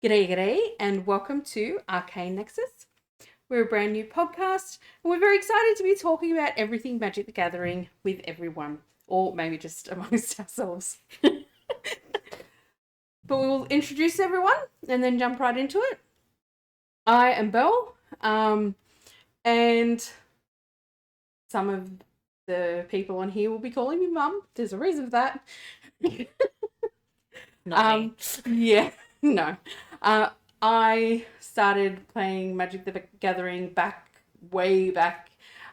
G'day, and welcome to Arcane Nexus. We're a brand new podcast, and we're very excited to be talking about everything Magic the Gathering with everyone, or maybe just amongst ourselves. But we will introduce everyone and then jump right into it. I am Belle, and some of the people on here will be calling me Mum. There's a reason for that. Not me. Yeah, no. I started playing Magic the Gathering way back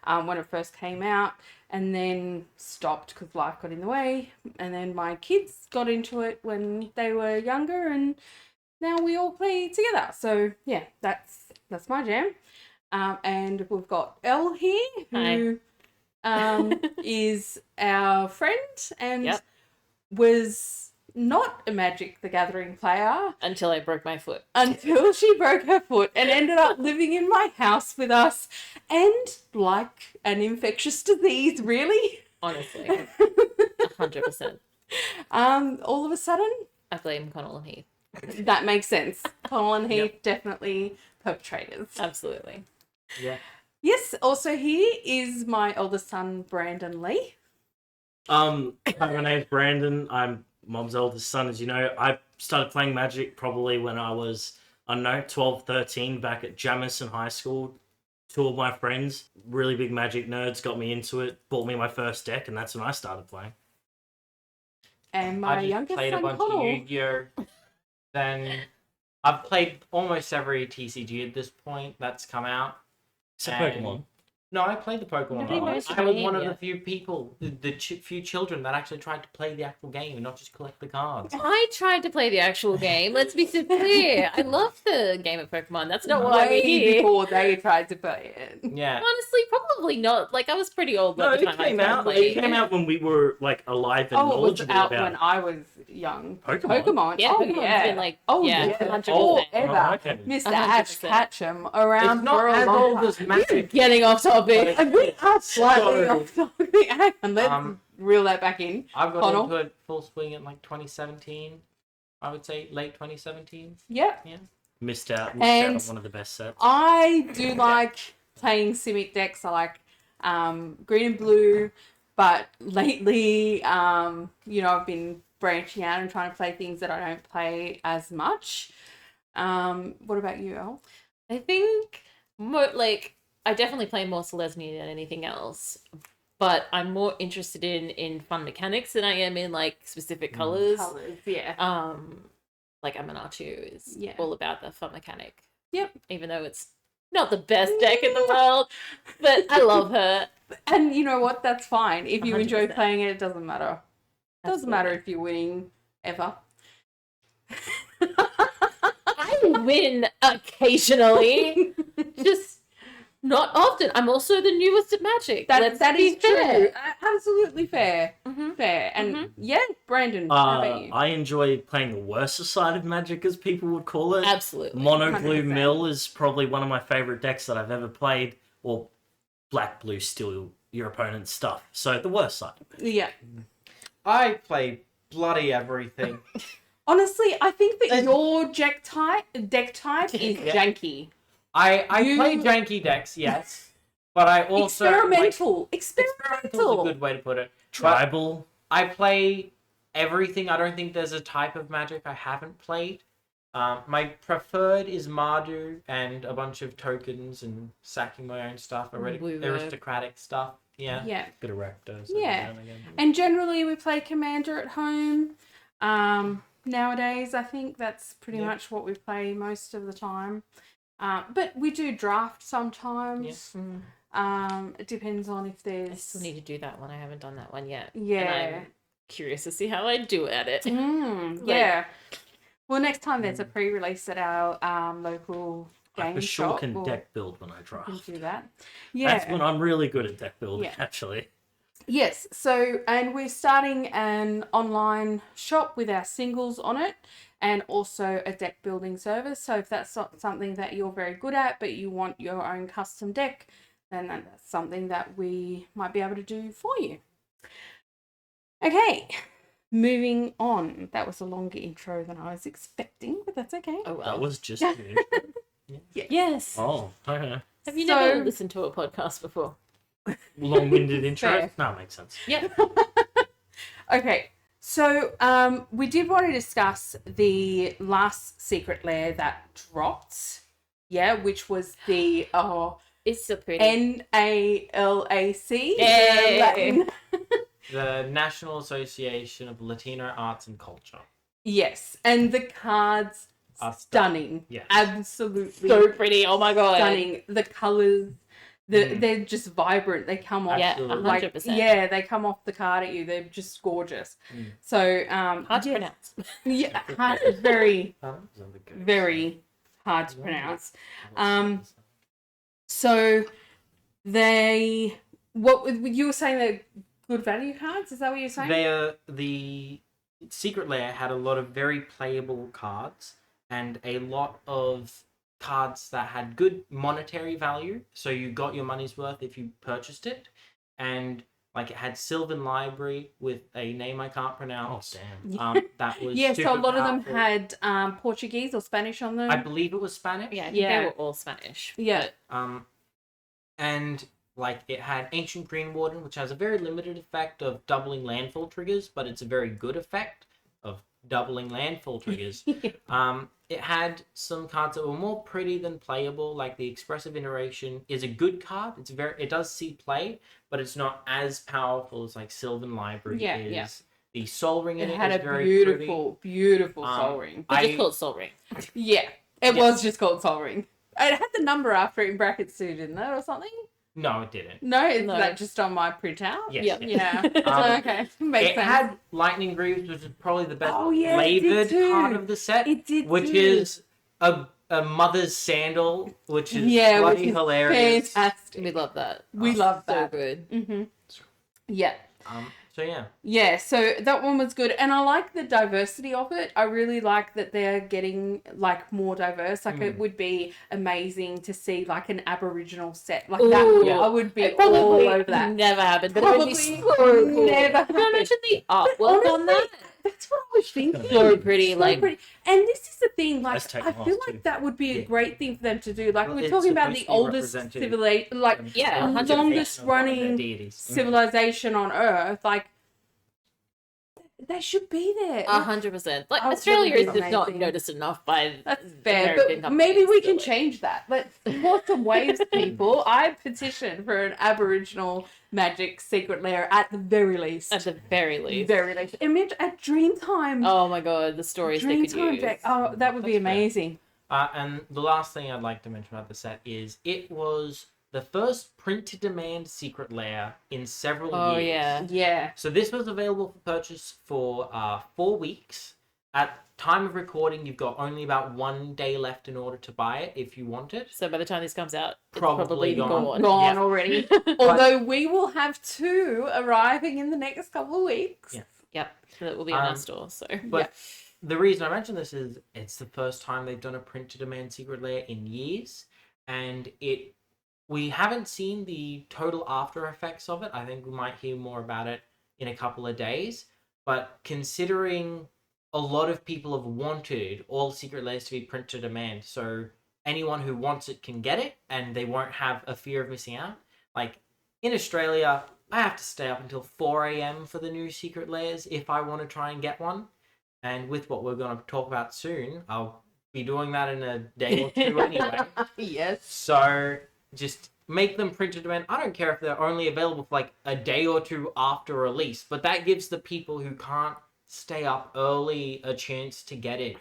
when it first came out, and then stopped because life got in the way. And then my kids got into it when they were younger, and now we all play together. So yeah, that's my jam. And we've got Elle here, who is our friend and was not a Magic the Gathering player Until I broke my foot. until she broke her foot and ended up living in my house with us, and like an infectious disease, really. Honestly. 100%. All of a sudden, I blame Conall and Heath. that makes sense. Conall and Heath definitely perpetrators. Absolutely. Yeah. Yes, also here is my eldest son, Brandan-Lee. Hi, my name's Brandon. I'm Mom's eldest son, as you know. I started playing Magic probably when I was, 12, 13, back at Jamison High School. Two of my friends, really big Magic nerds, got me into it, bought me my first deck, and that's when I started playing. And my I just youngest played son, a bunch Conall. of Yu-Gi-Oh! Then I've played almost every TCG at this point that's come out. So And- Pokemon. No, I played the Pokemon. Nobody game. knows the I was game one of yet. the few people, the few children that actually tried to play the actual game and not just collect the cards. I tried to play the actual game. Let's be so clear. I love the game of Pokemon. That's not why we're Way here. before they tried to play it. Yeah. Honestly, probably not. Like, I was pretty old No, by the it time came I out. played. It came out when we were like alive and Oh, it was knowledgeable out about when I was young. Pokemon. Yeah, Oh, Pokemon's yeah. been like, Oh, yeah, yeah. 100%. Forever. Oh, okay. Mr. 100%. Ash Ketchum around It's not for a as long old time. as Magic. Getting off topic. And we are slightly Sorry. off topic. Hang on, let's reel that back in. I got Conall? into it full swing in like 2017. I would say late 2017. Yep. Missed out on And one of the best sets. I do like playing Simic decks. I like green and blue, but lately, I've been branching out and trying to play things that I don't play as much. What about you, Elle? I think I definitely play more Selesnya than anything else, but I'm more interested in fun mechanics than I am in like specific colors. Colours, yeah. Like Amanatu is Yeah. all about the fun mechanic. Yep. Even though it's not the best deck in the world, but I love her. And you know what? That's fine. If you enjoy 100%. playing it, it doesn't matter. Doesn't matter Absolutely. if you're winning ever. I win occasionally, just not often. I'm also the newest at Magic. Let's That be is true. fair. Absolutely fair. Mhm. Fair. And Mhm. yeah, Brandon, how about you? I enjoy playing the worser side of Magic, as people would call it. Absolutely. Mono Blue 100%. Mill is probably one of my favorite decks that I've ever played, or Black Blue Steal your opponent's stuff. So the worst side. Yeah. I play bloody everything. Honestly, I think that And- your deck type is Yeah. janky. I You- play janky decks, yes, but I also Experimental. experimental is a good way to put it. Tribal. I play everything. I don't think there's a type of Magic I haven't played. My preferred is Mardu and a bunch of tokens and sacking my own stuff, Blue aristocratic stuff. Yeah. Yeah. Bit of Rakdos. Yeah. And generally we play Commander at home. Nowadays I think that's pretty Yeah. much what we play most of the time. But we do draft sometimes. It depends on if there's I still need to do that one. I haven't done that one yet. Yeah. And I'm curious to see how I do at it. Mm, Like- yeah. Well, next time there's a pre-release at our local I game for sure shop, can we'll- deck build when I we can draft. do that. Yeah. That's when I'm really good at deck building, Yeah. actually. Yes. So, and we're starting an online shop with our singles on it, and also a deck building service. So, if that's not something that you're very good at, but you want your own custom deck, then that's something that we might be able to do for you. Okay. Moving on. That was a longer intro than I was expecting, but that's okay. Oh well. That was just the intro. Yes. Oh, okay. Have you So- never listened to a podcast before? Long-winded intro. Fair. No, makes sense. Yeah. Okay, so we did want to discuss the last secret lair that dropped, which was the It's so pretty. NALAC. Yay. Latin. The National Association of Latino Arts and Culture. Yes, and the cards Are stunning. Yes. Absolutely So pretty. Oh my god. stunning. The colors, they're just vibrant. They come off. Yeah, Absolutely. 100%. Yeah, they come off the card at you. They're just gorgeous. Mm. So Hard to pronounce. Yeah, very, Very. very hard to pronounce. So what you were saying, they're good value cards? Is that what you're saying? They are the Secret Lair had a lot of very playable cards and a lot of cards that had good monetary value. So you got your money's worth if you purchased it, and like it had Sylvan Library with a name I can't Oh pronounce. damn. That was Yeah, so a super lot of them powerful. had Portuguese or Spanish on them. I believe it was Spanish. Yeah, I think Yeah. they were all Spanish. Yeah. And like it had Ancient Green Warden, which has a very limited effect of doubling landfall triggers, but it's a very good effect of doubling landfall triggers. It had some cards that were more pretty than playable, like the Expressive Iteration is a good card. It does see play, but it's not as powerful as like Sylvan Library Yeah, is. yeah. The Soul Ring in It it had is a very beautiful, beautiful Um, soul ring. They I- just call it Soul Ring. Yeah, it Yeah. was just called soul ring. It had the number after it in brackets too, didn't it, or something? pretty. No, it didn't. No, is No. that just on my printout? Yes, Yep. Yeah. Um, Okay, makes It sense. had Lightning Greaves, which is probably the best Oh, yeah, it did flavored too. card of the set. It did which too. is a mother's sandal, which is Yeah, bloody which is hilarious. fantastic. We love that. We love So that. good. Mm-hmm. Yeah. So yeah, Yeah, so that one was good, and I like the diversity of it. I really like that they're getting like more diverse. Like it would be amazing to see like an Aboriginal set like that. Ooh. I would be It all probably over that. never happened, but it would Probably be so cool. never Can you happened. imagine the artwork on that? That's what I was thinking. So pretty, So like pretty. And this is the thing, like Let's take I them feel off, like too. that would be a Yeah. great thing for them to do. Like Well, we're it's talking about supposed the to be oldest representative. civilization, like yeah, 100%. longest running deities. civilization on Earth. Like they should be there. 100%. Like Oh, Australia really is just not amazing. noticed enough by That's fair, American but maybe we companies, can but, like- change that. Let's pour some waves, people. I petition for an Aboriginal magic secret lair at the very least. at the very least. Very least. Imagine at Dreamtime. Oh my god, the stories they could Dreamtime use. deck. Oh, that would be That's fair. amazing. And the last thing I'd like to mention about the set is it was the first print-to-demand secret lair in several Oh years. yeah. Yeah. So this was available for purchase for 4 weeks. At time of recording, you've got only about 1 day left in order to buy it if you want it. So by the time this comes out, Probably it's gone. probably Gone Yeah. already. Although we will have 2 arriving in the next couple of weeks. Yeah. Yep, that will be in our Um, store. So But the reason I mention this is it's the first time they've done a print-to-demand secret lair in years, and we haven't seen the total after effects of it. I think we might hear more about it in a couple of days. But considering a lot of people have wanted all secret lairs to be print to demand, so anyone who wants it can get it, and they won't have a fear of missing out. Like in Australia, I have to stay up until 4 a.m. for the new secret lairs if I want to try and get one. And with what we're going to talk about soon, I'll be doing that in a day or two anyway. Yes. So just make them print to demand. I don't care if they're only available for like a day or two after release, but that gives the people who can't stay up early a chance to get it.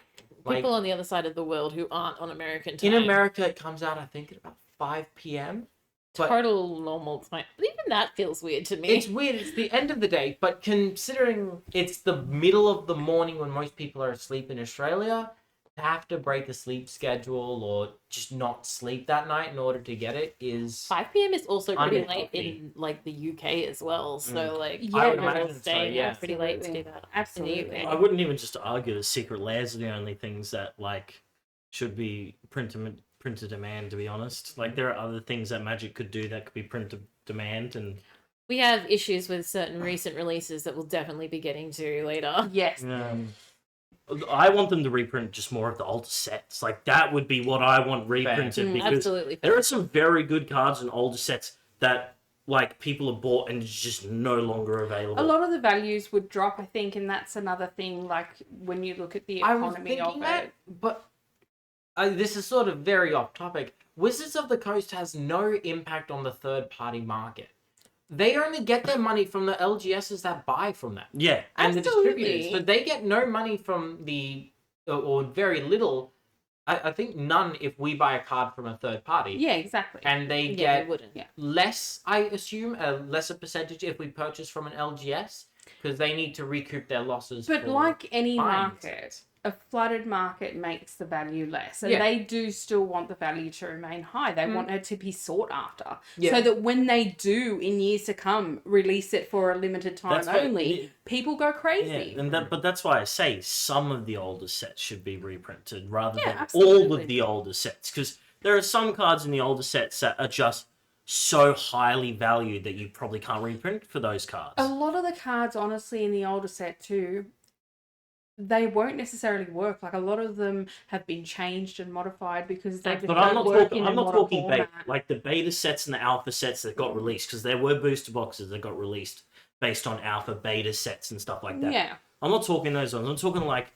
Like people on the other side of the world who aren't on American time. in America, it comes out I think at about 5 p.m. But total normal time. But even that feels weird to me. it's weird. It's the end of the day, but considering it's the middle of the morning when most people are asleep in Australia, to have to break a sleep schedule or just not sleep that night in order to get it is 5 p.m. is also pretty late Unhealthy. in like the UK as well. So like Yeah, I would people imagine so, staying yeah. out pretty late to do Absolutely. that. Absolutely. In the I UK. wouldn't even just argue that secret lairs are the only things that like should be print to demand. To be honest, like there are other things that Magic could do that could be print to demand, and We have issues with certain recent releases that we'll definitely be getting to later. Yes. I want them to reprint just more of the older sets. Like that would be what I want reprinted because Absolutely. there are some very good cards in older sets that like people have bought and it's just no longer available. A lot of the values would drop, I think, and that's another thing. Like when you look at the I was economy thinking of that, it. but this is sort of very off topic. Wizards of the Coast has no impact on the third-party market. They only get their money from the LGSs that buy from them. Yeah. And the distributors. Absolutely. So they get no money from or very little. I think none if we buy a card from a third party. Yeah, exactly. And they Yeah, get you wouldn't. less, I assume, a lesser percentage if we purchase from an LGS because they need to recoup their losses. But for like any buying market, a flooded market makes the value less. And Yeah. they do still want the value to remain high. They want it to be sought after. Yeah. So that when they do, in years to come, release it for a limited time That's what- only, people go crazy. Yeah, but that's why I say some of the older sets should be reprinted rather Yeah, than all absolutely. of the older sets because there are some cards in the older sets that are just so highly valued that you probably can't reprint for those cards. A lot of the cards, honestly, in the older set too, they won't necessarily work. Like a lot of them have been changed and modified because they just But I'm don't not work talking. in I'm a not modern talking beta, format. like the beta sets and the alpha sets that got released because there were booster boxes that got released based on alpha, beta sets and stuff like that. Yeah. I'm not talking those ones. I'm talking like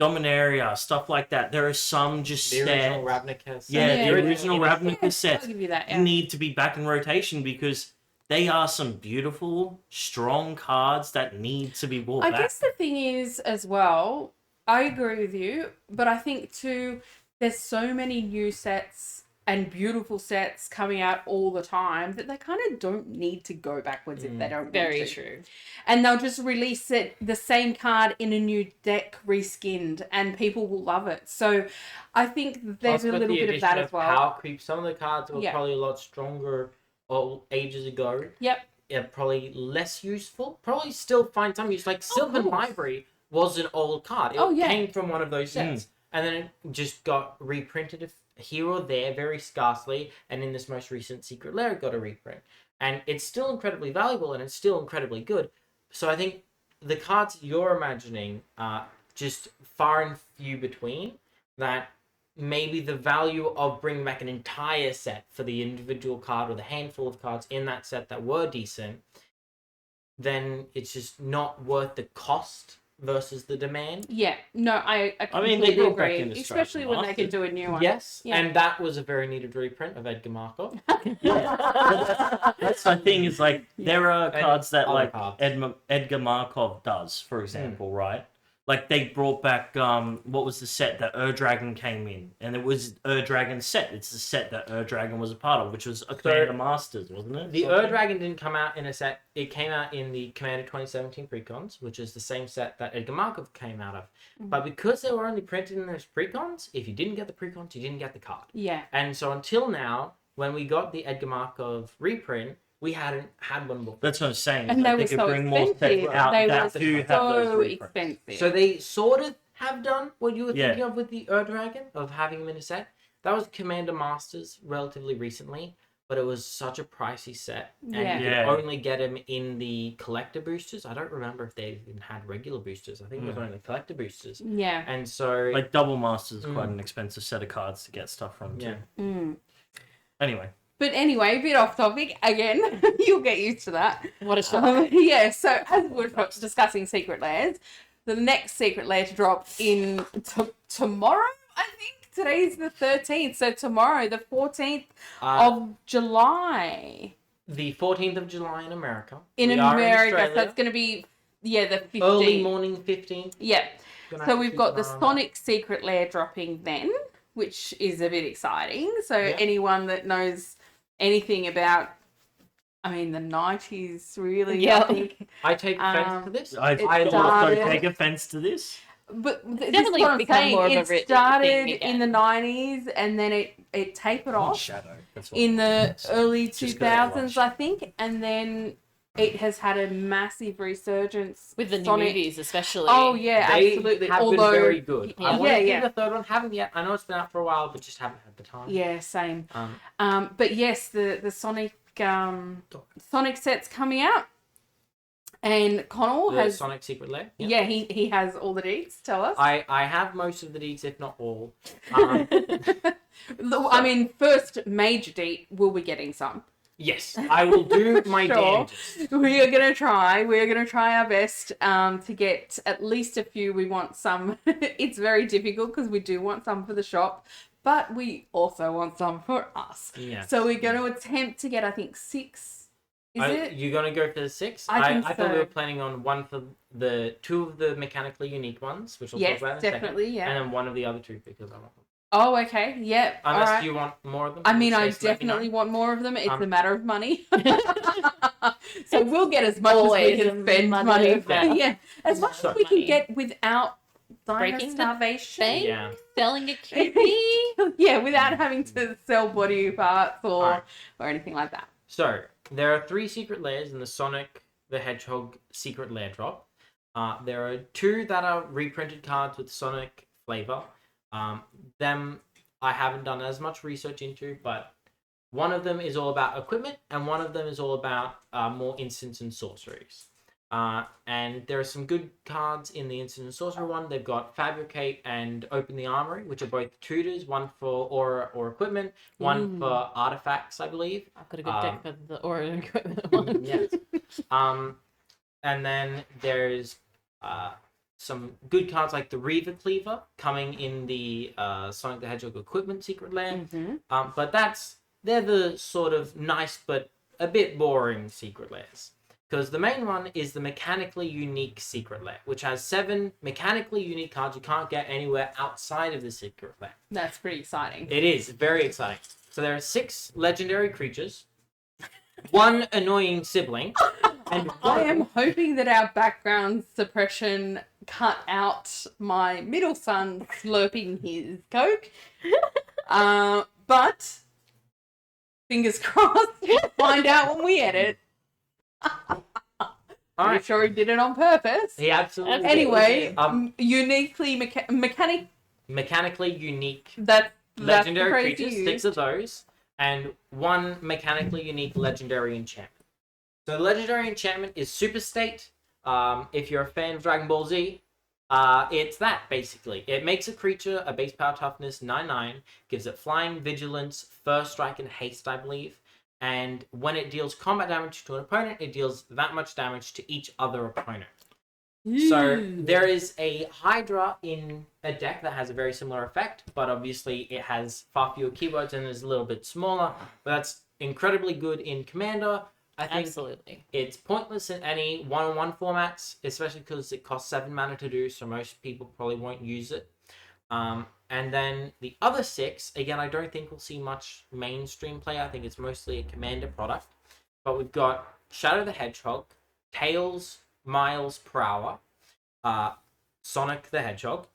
Dominaria, stuff like that. There are some just the original sets. Ravnica. Yeah, Yeah, the yeah. original Ravnica I'll sets give you that. Yeah. need to be back in rotation because they are some beautiful, strong cards that need to be brought I back. guess the thing is as well, I agree with you, but I think too, there's so many new sets and beautiful sets coming out all the time that they kind of don't need to go backwards if they don't Very want to. true. And they'll just release it, the same card in a new deck reskinned, and people will love it. So I think there's Plus, a with little the bit of that addition as well. Power creep. Some of the cards were Yeah. probably a lot stronger ages ago. Yep. Yeah, probably less useful. Probably still find some use. Like Sylvan course. Library was an old card. It Oh, yeah. came from one of those sets. And then it just got reprinted here or there very scarcely. And in this most recent Secret Lair, it got a reprint. And it's still incredibly valuable and it's still incredibly good. So I think the cards you're imagining are just far and few between that maybe the value of bringing back an entire set for the individual card or the handful of cards in that set that were decent, then it's just not worth the cost versus the demand. Yeah. No, I I mean, completely they brought back agree. Innistrad Especially when they can Remastered. do a new one. Yes, Yeah. and that was a very needed reprint of Edgar Markov. That's the thing is like there are And cards that other like cards. Edgar Markov does, for example, right? Like they brought back what was the set that Dragon came in, and it was Dragon set. It's the set that Dragon was a part of, which was a Commander Masters, wasn't it? The Dragon didn't come out in a set. It came out in the Commander 2017 precons, which is the same set that Edgar Markov came out of. But because they were only printed in those precons, if you didn't get the precons, you didn't get the card. Yeah. And so until now, when we got the Edgar Markov reprint, we hadn't had one before. That's what I'm saying. And like, they were could so bring more expensive. sets out They that were do have those so reprints. expensive. So they sort of have done what you were Yeah. thinking of with the Dragon, of having him in a set. That was Commander Masters relatively recently, but it was such a pricey set. And Yeah. you Yeah. could only get him in the collector boosters. I don't remember if they even had regular boosters. I think it was only collector boosters. Yeah. And so... Like Double Masters is quite an expensive set of cards to get stuff from too. Yeah. Mm. Anyway, But anyway, a bit off topic again. You'll get used to that. What a shock. Yeah, so as we're discussing secret layers, the next secret layer to drop in tomorrow, I think. Today's the 13th, so tomorrow, the 14th of July. The 14th of July in America. In We are America, so Australia. it's going to be, the 15th. Early morning 15th. Yeah. Gonna So have to we've keep got an the eye on Sonic secret layer dropping then, which is a bit exciting. So Yeah. anyone that knows anything about, I mean, the 90s, really, Yeah. I think. that. I take offense to this. I It also started- take offense to this. But this Definitely is what I'm become saying. more of a It thing started again. in the 90s and then it tapered off Shadow. That's what in the early Just 'cause I 2000s, watched. I think. And then it has had a massive resurgence. With the new Sonic- movies, especially. Oh, yeah, They absolutely. have Although, been very good. Yeah. I want Yeah, to see yeah. the third one. Haven't yet. I know it's been out for a while, but just haven't had the time. Yeah, same. Um, But yes, the Sonic Sonic set's coming out. And Connell The has, Sonic Secret Lair. Yep. yeah, he has all the deeds. Tell us. I have most of the deeds, if not all. I mean, first major deed, we'll be getting some. Yes, I will do my Sure. damnedest. We are gonna try. We are gonna try our best to get at least a few. We want some. It's very difficult because we do want some for the shop, but we also want some for us. Yeah. So we're going to attempt to get, I think, 6. Is it? You're gonna go for the 6? I think thought we so. were planning on one for the 2 of the mechanically unique ones, which we'll talk Yes, about in a definitely. second, Yeah. and then one of the other 2 because I want them. Oh, okay. Yeah. All Unless right. you want more of them. I mean, in I which case, let me know. definitely want more of them. It's Um, a matter of money. So we'll get as much as we always can a spend matter money. of For, money. yeah, as much as we can Money. get without dying of Breaking the starvation. bank, Yeah. selling a kidney. Yeah, without having to sell body parts or Alright. or anything like that. So, there are 3 secret lairs in the Sonic the Hedgehog secret lair drop. There are 2 that are reprinted cards with Sonic flavor. Them I haven't done as much research into, but one of them is all about equipment, and one of them is all about more instants and sorceries. And there are some good cards in the instant and sorcery one. They've got Fabricate and Open the Armory, which are both tutors, one for aura or equipment, one for artifacts, I believe. I've got a good deck for the aura equipment one. Yes. And then there's some good cards like the Reaver Cleaver coming in the Sonic the Hedgehog equipment secret lair. But they're the sort of nice but a bit boring secret lairs. Because the main one is the mechanically unique secret lair, which has 7 mechanically unique cards you can't get anywhere outside of the secret lair. That's pretty exciting. It is very exciting. So there are 6 legendary creatures, 1 annoying sibling, and I am hoping that our background suppression cut out my middle son slurping his Coke. But fingers crossed, we'll find out when we edit. All I'm right. sure he did it on purpose. He absolutely. Anyway, Um, uniquely mechanically unique that's legendary the phrase creatures, you 6 used. of those, and 1 mechanically unique legendary enchantment. So the legendary enchantment is Super State. If you're a fan of Dragon Ball Z, it's that basically. It makes a creature a base power toughness 9/9, gives it flying, vigilance, first strike, and haste, I believe. And when it deals combat damage to an opponent, it deals that much damage to each other opponent. So there is a Hydra in a deck that has a very similar effect, but obviously it has far fewer keywords and is a little bit smaller. But that's incredibly good in Commander. I think Absolutely. it's pointless in any one-on-one formats, especially because it costs 7 mana to do, so most people probably won't use it. And then the other 6, again, I don't think we'll see much mainstream play. I think it's mostly a Commander product. But we've got Shadow the Hedgehog, Tails, Miles per hour, Sonic the Hedgehog.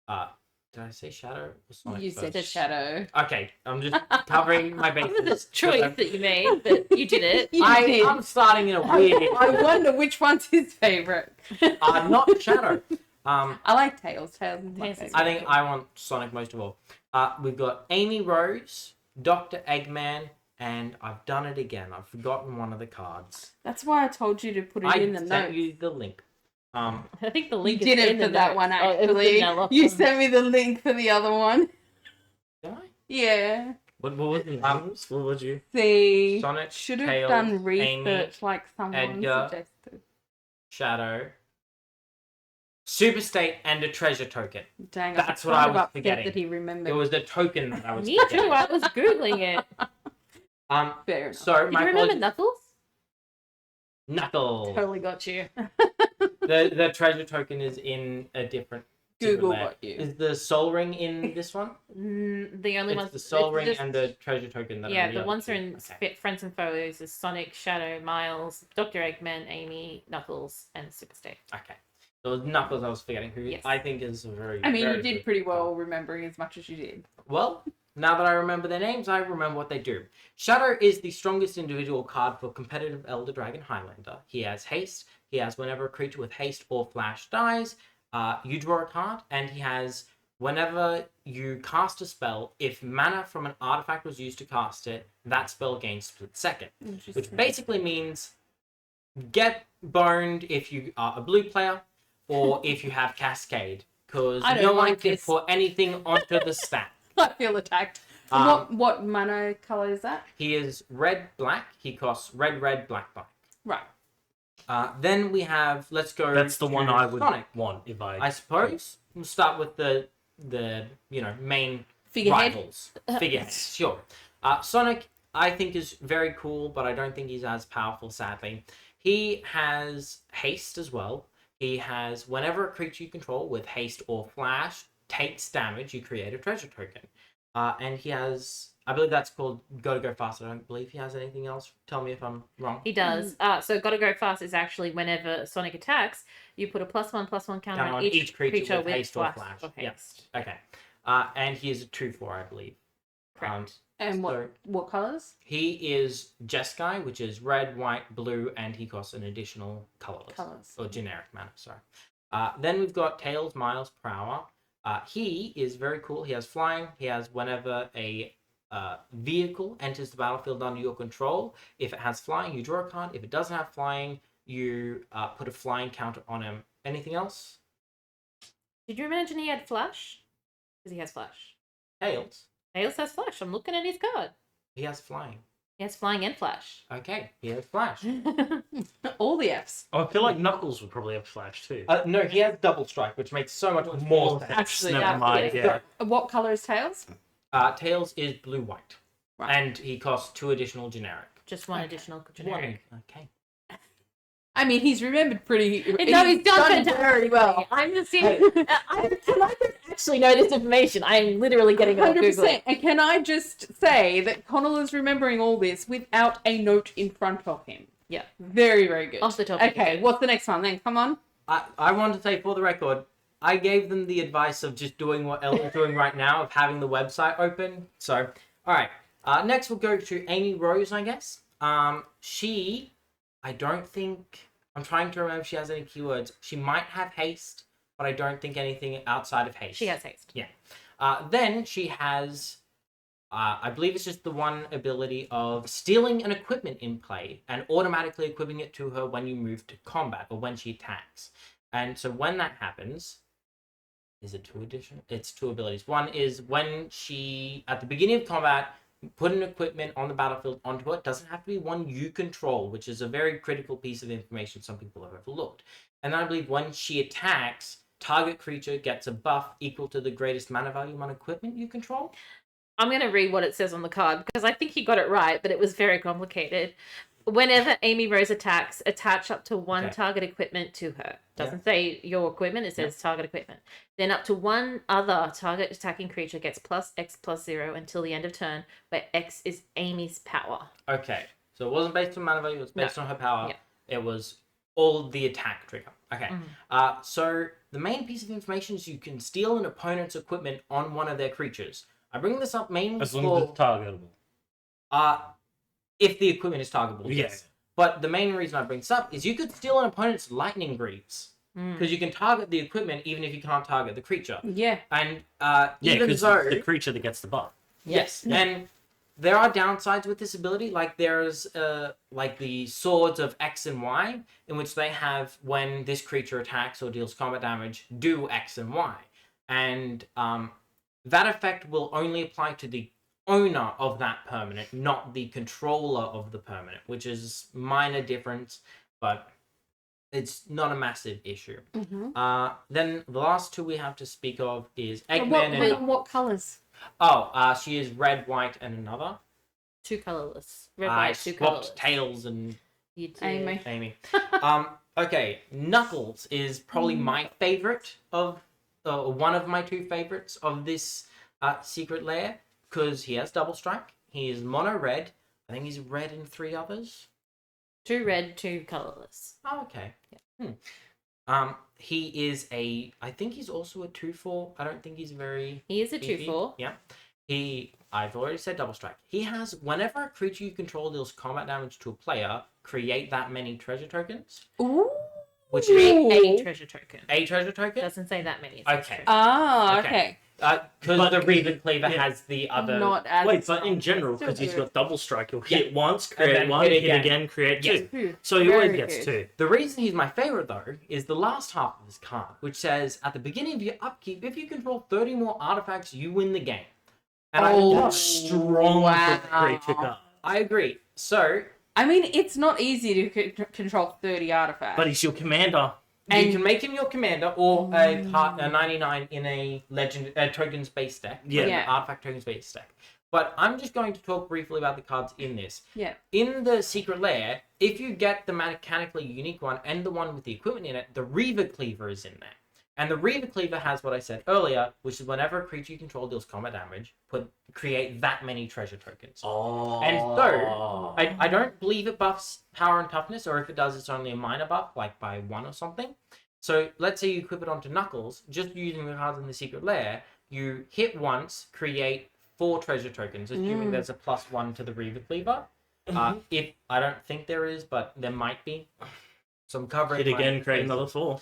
Did I say Shadow or Sonic You first? said shadow. Okay, I'm just covering my It bases. was a choice that you made, but you did it. You did. I'm starting in a weird. I wonder which one's his favorite. Not Shadow. I like Tails. Tails is my Tails is favorite. I think I want Sonic most of all. We've got Amy Rose, Dr. Eggman, and I've done it again. I've forgotten one of the cards. That's why I told you to put it I in the sent notes. you the link. I think the You link is did it in for the that notes. one, Oh, it was the actually. Nella You one. sent me the link for the other one. Did I? Yeah. What was the names? What would you? See, Sonic, should have Tails, done research Amy, like someone Edgar. suggested. Shadow, Super State, and a treasure token. Dang, That's I'm what I kind of was upset forgetting. that he remembered. It was the token that I was Me forgetting. too. I was googling it. Fair enough. So Did my you remember apologies. Knuckles? Knuckles. Totally got you. The treasure token is in a different Google secret lair. got you. Is the soul ring in this one? The only It's ones. the soul it's ring just- and the treasure token. That are Yeah, in the other ones two. are in Okay. Friends and Foes is Sonic, Shadow, Miles, Dr. Eggman, Amy, Knuckles, and Super State. Okay. So it was Knuckles I was forgetting, who Yes. I think is a very. I mean, very you did good pretty well card. remembering as much as you did. Well, now that I remember their names, I remember what they do. Shadow is the strongest individual card for competitive Elder Dragon Highlander. He has haste. He has whenever a creature with haste or flash dies, you draw a card, and he has whenever you cast a spell, if mana from an artifact was used to cast it, that spell gains split second. Which basically means get boned if you are a blue player or if you have Cascade, because I don't no one like can this. put anything onto the stat. I feel attacked. What mana color is that? He is red black. He costs red red black black. Right. Then we have, let's go. That's the one to I would Sonic. want if I suppose we'll start with the main Figurehead. rivals. Figureheads, sure. Sonic, I think, is very cool, but I don't think he's as powerful, sadly. He has haste as well. He has, whenever a creature you control with haste or flash takes damage, you create a treasure token. And he has, I believe that's called Gotta Go Fast. I don't believe he has anything else. Tell me if I'm wrong. He does. So Gotta Go Fast is actually whenever Sonic attacks, you put a +1/+1 counter on each creature with haste or flash. flash. Or haste. Yeah. Okay. And he is a 2/4, I believe. Correct. And so what colors? he is Jeskai, which is red, white, blue, and he costs an additional colorless. Or generic mana, sorry. Then we've got Tails, miles per hour. He is very cool. He has flying. He has whenever a vehicle enters the battlefield under your control, if it has flying, you draw a card. If it doesn't have flying, you put a flying counter on him. Anything else? Did you mention he had flash? Because he has flash. Tails. Tails has flash. I'm looking at his card. He has flying. He has flying and flash. Okay, he has flash. All the Fs. I feel like Knuckles would probably have flash too. No, he has double strike, which makes so much more sense. Actually, Never yeah. mind. Yeah. What color is Tails? Tails is blue-white. Right. And he costs 2 additional generic. Just one additional generic. Okay. I mean, he's remembered pretty. No, he's done very well. I'm just saying. I don't actually know this information. I'm literally getting it off 100%. Google. And can I just say that Conall is remembering all this without a note in front of him? Yeah. Very, very good. Off the top of your Okay, head. what's the next one then? Come on. I want to say, for the record, I gave them the advice of just doing what Ellen's doing right now, of having the website open. So, alright. Next we'll go to Amy Rose, I guess. She, I don't think... I'm trying to remember if she has any keywords. She might have haste, but I don't think anything outside of haste. She has haste. Yeah. Then she has, I believe it's just the one ability of stealing an equipment in play and automatically equipping it to her when you move to combat or when she attacks. And so when that happens, is it 2 addition? It's 2 abilities. One is when she, at the beginning of combat, put an equipment on the battlefield onto it. Doesn't have to be one you control, which is a very critical piece of information some people have overlooked. And then I believe when she attacks, target creature gets a buff equal to the greatest mana value on equipment you control. I'm going to read what it says on the card because I think he got it right, but it was very complicated. Whenever Amy Rose attacks, attach up to 1 target equipment to her. Doesn't say your equipment, it says target equipment. Then up to 1 other target attacking creature gets +X+0 until the end of turn, where X is Amy's power. Okay, so it wasn't based on mana value, it was based on her power. Yeah. It was all the attack trigger. Okay, so the main piece of information is you can steal an opponent's equipment on one of their creatures. I bring this up mainly As long as it's targetable. If the equipment is targetable, Yeah. yes. But the main reason I bring this up is you could steal an opponent's lightning greaves. Because you can target the equipment even if you can't target the creature. Yeah. And Yeah, even because though... it's the creature that gets the buff. Yes, and there are downsides with this ability. Like there's like the swords of X and Y, in which they have when this creature attacks or deals combat damage, do X and Y. And that effect will only apply to the owner of that permanent, not the controller of the permanent, which is minor difference, but it's not a massive issue. Then the last 2 we have to speak of is Eggman and... What colors? she is red, white, and another. 2 colorless. Red, I white, 2 swapped colorless. Tails and You did. Amy. Okay, Knuckles is probably my favorite of... one of my 2 favorites of this secret lair, because he has double strike. He is mono red. I think he's red in 3 others. 2 red, 2 colorless. Oh, okay. Yeah. He is a... I think he's also a 2/4. I don't think he's very... He is a beefy. 2/4. Yeah. I've already said double strike. He has, whenever a creature you control deals combat damage to a player, create that many treasure tokens. Ooh. Which Create means a treasure token. a treasure token? Doesn't say that many. it says Okay. two. Ah, Okay. okay. Because But- the Reaver Cleaver yeah. has the other. Not as Wait, but in strong. general, Still because he's good. got double strike, you'll Yeah. hit once, And create then one, hit hit again. again, create Yes. two. Good. So he Very always gets good. two. The reason he's my favorite, though, is the last half of his card, which says, at the beginning of your upkeep, if you control 30 more artifacts, you win the game. And Oh. That's strong for the creature card. I agree. So, I mean, it's not easy to control 30 artifacts. But he's your commander. And- you can make him your commander or a 99 in a tokens based deck. Yeah. Yeah. Artifact tokens based deck. But I'm just going to talk briefly about the cards in this. Yeah. In the Secret Lair, if you get the mechanically unique one and the one with the equipment in it, the Reaver Cleaver is in there. And the Reaver Cleaver has what I said earlier, which is whenever a creature you control deals combat damage, create that many treasure tokens. Oh. And so, I don't believe it buffs power and toughness, or if it does, it's only a minor buff, like by 1 or something. So, let's say you equip it onto Knuckles, just using the cards in the Secret Lair, you hit once, create 4 treasure tokens, assuming there's a +1 to the Reaver Cleaver. If I don't think there is, but there might be. Some coverage. Hit again, create another 4.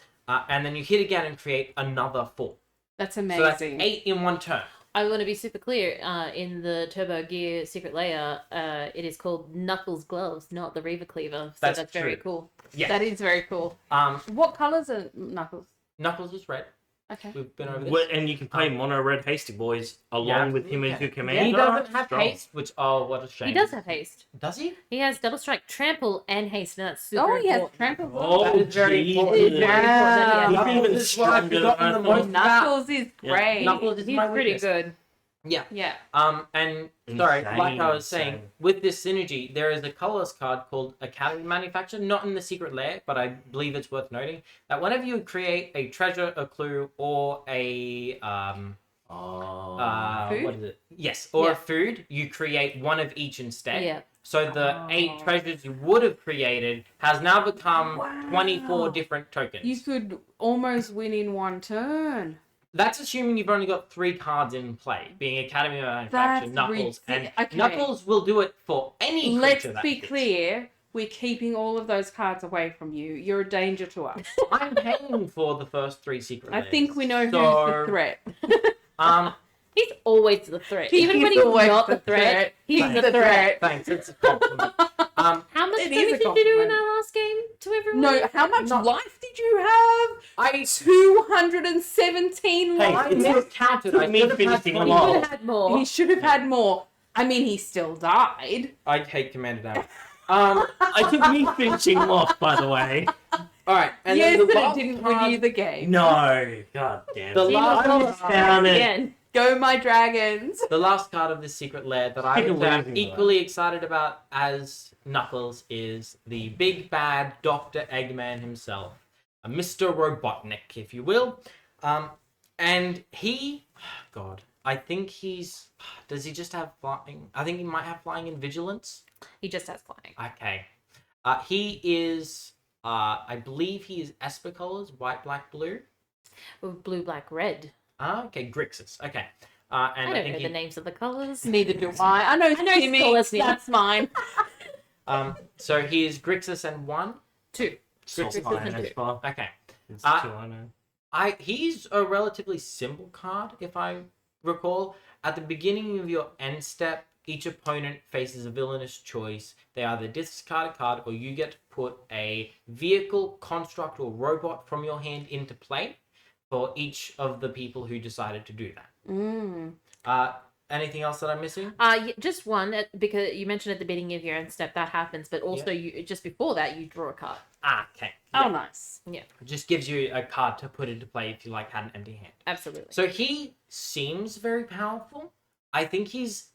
And then you hit again and create another 4. That's So that's amazing. 8 in one turn. I want to be super clear. In the Turbo Gear Secret Layer, it is called Knuckles Gloves, not the Reaver Cleaver. So That's that's very true. cool. Yeah. That is very cool. Um, What colours are Knuckles? Knuckles is red. Okay. We've been over this. Well, and you can play Mono Red Hasty Boys along Yeah. with him as your commander. He doesn't have Strong. haste, which what a shame. He does have haste. Does he? He has double strike, trample, and haste, and that's super Oh, he has important. trample. Oh, That is very Jesus. important. It's very important that he has He's double. even Knuckles is what I've stronger than forgotten I the thought. most about. Knuckles is Yeah. great. Knuckles is He's my pretty weakness. good. Yeah. Yeah. And sorry, like I was saying, Insane. with this synergy, there is a colorless card called Academy Manufacture, not in the Secret Lair, but I believe it's worth noting that whenever you create a treasure, a clue, or a Food? what is it? Yes, or Yeah. a food, you create one of each instead. Yeah. So the 8 treasures you would have created has now become 24 different tokens. You could almost win in one turn. That's assuming you've only got 3 cards in play, being Academy Manufacture, That's Knuckles, and okay. Knuckles will do it for any Let's creature that be hits. clear. We're keeping all of those cards away from you. You're a danger to us. I'm paying for the first 3 secret I layers. think we know who's So, the threat. He's always the threat. He's Even when he's always not the the threat, threat. he's He's the the threat. Thanks, it's a compliment. How much It damage is a did you do in compliment. our last game to everyone? No, how much Not- life did you have? I 217 Hey, lives. it's miscounted. I me should have finishing had them He all. could have had more. He should have had more. I mean, he still died. I hate Commander Damage. I took me finishing him off, by the way. Alright, and Yes, then the but it last didn't card, win you the game. No, god damn. The it. last- He was found it. again. Go, my dragons. The last card of this secret lair that I Pick a am losing equally excited about as Knuckles is the big bad Dr. Eggman himself. A Mr. Robotnik, if you will. And he... God. I think he's... Does he just have flying? I think he might have flying and vigilance. He just has flying. Okay. He is... I believe he is Esper colors, white, black, blue. With blue, black, red. Okay, Grixis. Okay. And I I, don't think know he... the names of the colours. Neither do I. I know Timmy. Solus names. That's mine. So he is Grixis and 1. 2. Salt Grixis Fire and and two. Esper. Okay. It's 2, I know. He's a relatively simple card, if I recall. At the beginning of your end step, each opponent faces a villainous choice. They either discard a card or you get to put a vehicle, construct, or robot from your hand into play for each of the people who decided to do that. Anything else that I'm missing? Just one, because you mentioned at the beginning of your end step that happens, but also you just before that you draw a card. Okay. Oh, nice. It just gives you a card to put into play if you had an empty hand. Absolutely. So he seems very powerful. I think he's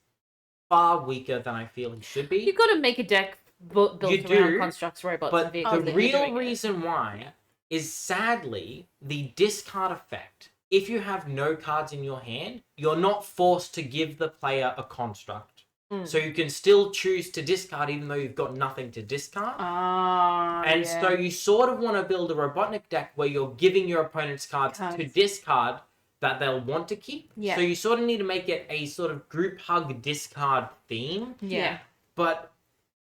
far weaker than I feel he should be. You've got to make a deck built You around do, constructs, robots, But and vehicles. the that you're real doing it. reason why is sadly the discard effect. If you have no cards in your hand, you're not forced to give the player a construct. So you can still choose to discard even though you've got nothing to discard. And so you sort of want to build a Robotnik deck where you're giving your opponent's cards to discard that they'll want to keep. Yeah. So you sort of need to make it a sort of group hug discard theme. Yeah. But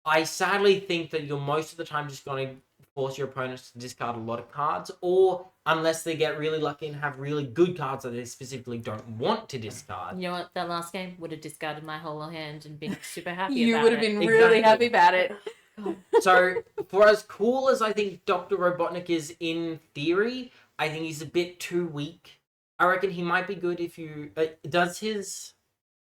I sadly think that you're most of the time just going to force your opponents to discard a lot of cards, or unless they get really lucky and have really good cards that they specifically don't want to discard. You know what? That last game would have discarded my whole hand and been super happy You about would have it. been really Exactly. happy about it. So, for as cool as I think Dr. Robotnik is in theory, I think he's a bit too weak. I reckon he might be good if you... does his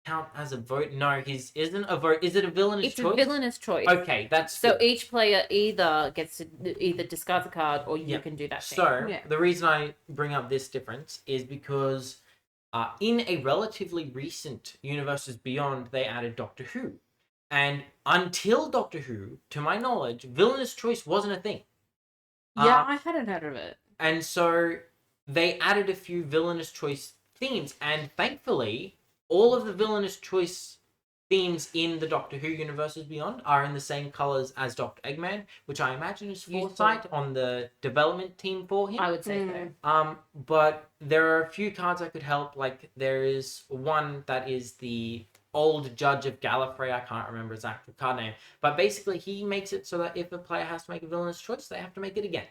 count as a vote? No, his isn't a vote. Is it a villainous It's choice? a villainous choice. Okay, that's So good. each player either gets to either discards a card or you Yeah. can do that thing. So, Yeah. the reason I bring up this difference is because in a relatively recent Universes Beyond, they added Doctor Who. And until Doctor Who, to my knowledge, villainous choice wasn't a thing. Yeah, I hadn't heard of it. And so they added a few villainous choice themes, and thankfully, all of the villainous choice themes in the Doctor Who Universes Beyond are in the same colors as Dr. Eggman, which I imagine is Useful. foresight on the development team for him. I would say so. But there are a few cards that could help. Like there is one that is the old judge of Gallifrey. I can't remember his actual card name, but basically he makes it so that if a player has to make a villainous choice, they have to make it again.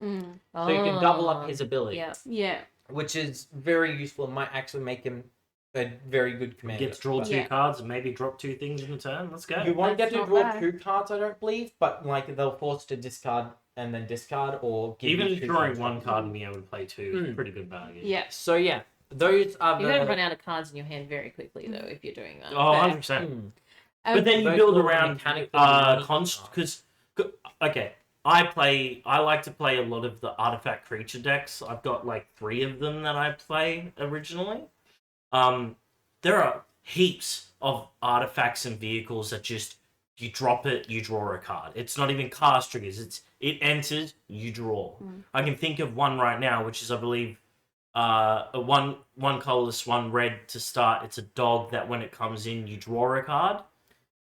Mm. So you can double Oh, up his ability, Yeah. Yeah. which is very useful and might actually make him a very good commander. Get to draw But two Yeah. cards and maybe drop two things in a turn. Let's go. You won't That's get to not draw bad. 2 cards, I don't believe, but like they'll force to discard and then discard or give Even you just 2 drawing cards. one card and being able to play two is Mm. a pretty good bargain. Yeah. So yeah, those are You're going to the... run out of cards in your hand very quickly, though, if you're doing that. Oh, Fair. 100%. Mm. But then you Those build little around mechanics that you because okay, I like to play a lot of the artifact creature decks. I've got like 3 of them that I play originally. There are heaps of artifacts and vehicles that just you drop it, you draw a card. It's not even cast triggers. It enters, you draw. I can think of one right now, which is I believe a one colorless, one red to start. It's a dog that when it comes in, you draw a card,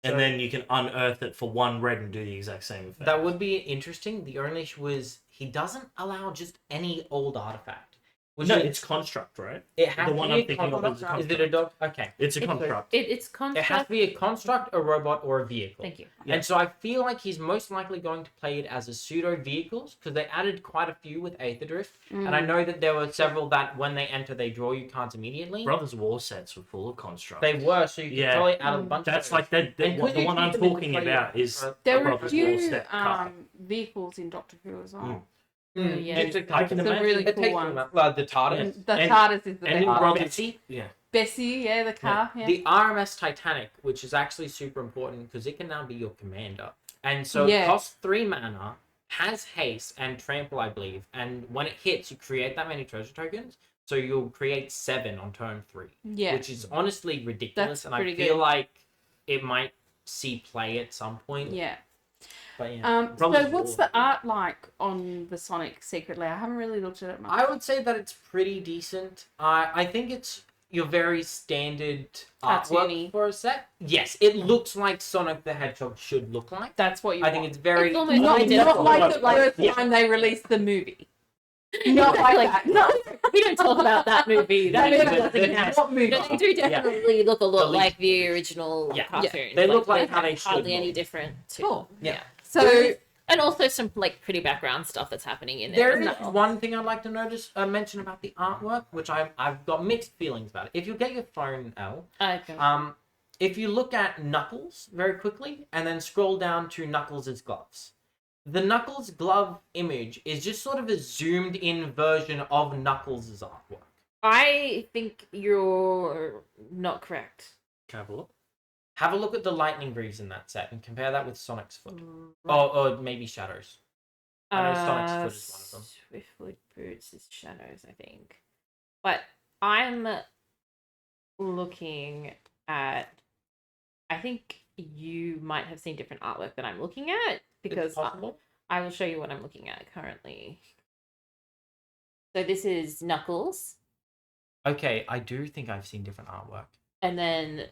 and So- then you can unearth it for 1 red and do the exact same effect. That would be interesting. The only issue is he doesn't allow just any old artifact. Which No, is- it's construct, right? it has the to one be I'm a thinking of construct. is a Is it a dog? Okay. It's a construct. It's It has construct. to be a construct, a robot, or a vehicle. Thank you. Yeah. And so I feel like he's most likely going to play it as a pseudo vehicles because they added quite a few with Aether Drift, and I know that there were several that when they enter they draw you cards immediately. Brothers War sets were full of construct. They were, so you can Yeah. probably add a bunch. That's of like those. the And could the you one I'm keep them in talking play about is for- There a were a Brothers War few set card. vehicles in Doctor Who as well. Yeah. Just a I can Some imagine. really It cool takes ones. them out. The TARDIS. And the And- TARDIS is the And in best. Brothers, Betsy? yeah. Bessie, yeah, the car. Yeah. The RMS Titanic, which is actually super important because it can now be your commander. And so Yeah. it costs 3 mana, has haste and trample, I believe. And when it hits, you create that many treasure tokens. So you'll create 7 on turn 3. Yeah. Which is honestly ridiculous. That's And I pretty feel good. like it might see play at some point. Yeah. But yeah. So Brothers what's War. the art like on the Sonic Secret Lair? I haven't really looked at it much. I would say that it's pretty decent. I think it's your very standard Cartoony. artwork for a set. Yes, it looks like Sonic the Hedgehog should look like. That's what you I want. think it's very It's almost not, identical. not like the first Yeah. time they released the movie. Not like that. No, we don't talk about that movie. That No, movie no, doesn't no. count. What movie? No, they do definitely look a lot The least- like the original Yeah. cartoon. They look like how they're they should hardly any look. different. Too. Cool. Yeah. So And also some like pretty background stuff that's happening in There there. is as well. one thing I'd like to mention about the artwork, which I've got mixed feelings about it. If you get your phone, Elle, Okay. if you look at Knuckles very quickly and then scroll down to Knuckles' gloves, the Knuckles glove image is just sort of a zoomed in version of Knuckles' artwork. I think you're not correct. Can I have a look? Have a look at the lightning greaves in that set and compare that with Sonic's foot. Right. Or maybe Shadows. I know Sonic's foot is one of them. Swiftwood Boots is shadows, I think. But I'm looking at. I think you might have seen different artwork that I'm looking at because It's possible. I will show you what I'm looking at currently. So this is Knuckles, Okay, I do think I've seen different artwork. and then